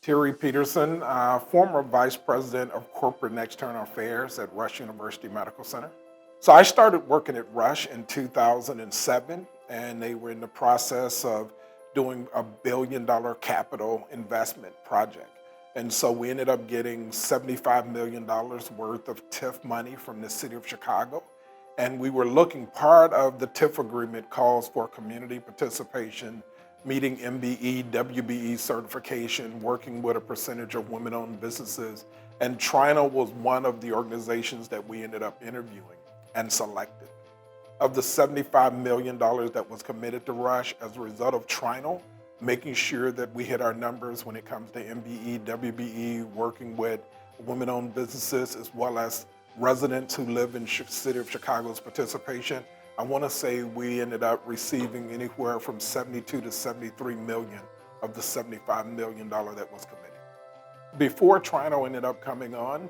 Terry Peterson, former Vice President of Corporate and External Affairs at Rush University Medical Center. So I started working at Rush in 2007, and they were in the process of doing a $1 billion capital investment project. And so we ended up getting $75 million worth of TIF money from the city of Chicago. And we were looking, part of the TIF agreement calls for community participation, meeting MBE, WBE certification, working with a percentage of women owned businesses. And Trino was one of the organizations that we ended up interviewing and selected. Of the $75 million that was committed to Rush as a result of Trino, making sure that we hit our numbers when it comes to MBE, WBE, working with women-owned businesses as well as residents who live in the city of Chicago's participation, I want to say we ended up receiving anywhere from 72 to 73 million of the $75 million that was committed. Before Trino ended up coming on,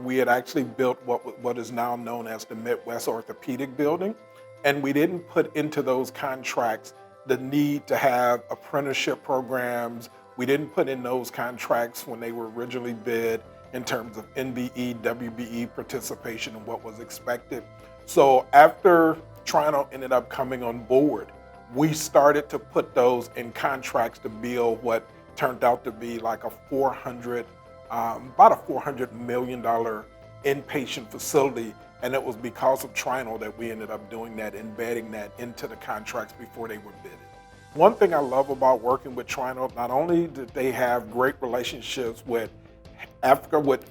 we had actually built what is now known as the Midwest Orthopedic Building, and we didn't put into those contracts the need to have apprenticeship programs. We didn't put in those contracts when they were originally bid in terms of NBE, WBE participation and what was expected. So after Trino ended up coming on board, we started to put those in contracts to build what turned out to be like about a $400 million inpatient facility. And it was because of Trino that we ended up doing that, embedding that into the contracts before they were bidded. One thing I love about working with Trino, not only did they have great relationships with with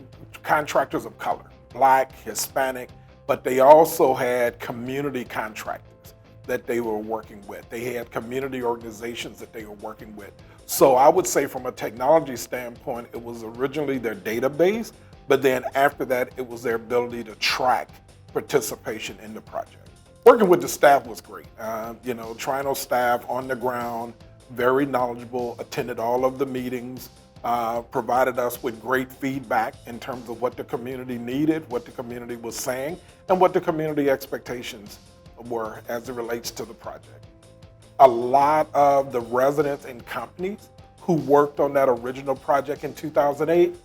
contractors of color, Black, Hispanic, but they also had community contractors that they were working with. They had community organizations that they were working with. So I would say from a technology standpoint, it was originally their database, but then after that, it was their ability to track participation in the project. Working with the staff was great. Trino staff on the ground, very knowledgeable, attended all of the meetings, provided us with great feedback in terms of what the community needed, what the community was saying, and what the community expectations were as it relates to the project. A lot of the residents and companies who worked on that original project in 2008,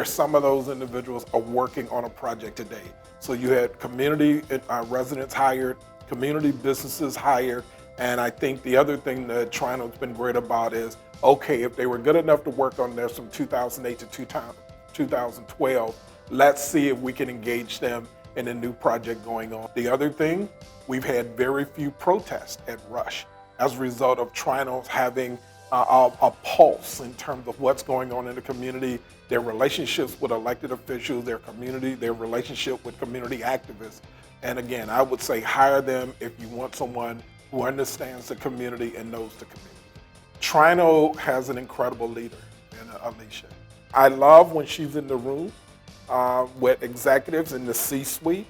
some of those individuals are working on a project today. So you had community residents hired, community businesses hired, and I think the other thing that Trino's been great about is, okay, if they were good enough to work on this from 2008 to 2012, let's see if we can engage them in a new project going on. The other thing, we've had very few protests at Rush as a result of Trino's having a pulse in terms of what's going on in the community, their relationships with elected officials, their community, their relationship with community activists. And again, I would say hire them if you want someone who understands the community and knows the community. Trino has an incredible leader in Alicia. I love when she's in the room with executives in the C-suite.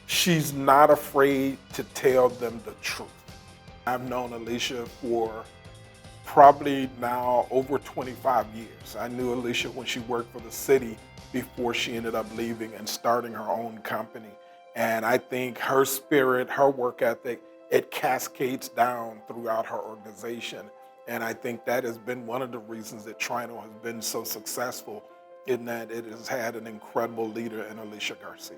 She's not afraid to tell them the truth. I've known Alicia for probably now over 25 years. I knew Alicia when she worked for the city before she ended up leaving and starting her own company. And I think her spirit, her work ethic, it cascades down throughout her organization. And I think that has been one of the reasons that Trino has been so successful, in that it has had an incredible leader in Alicia Garcia.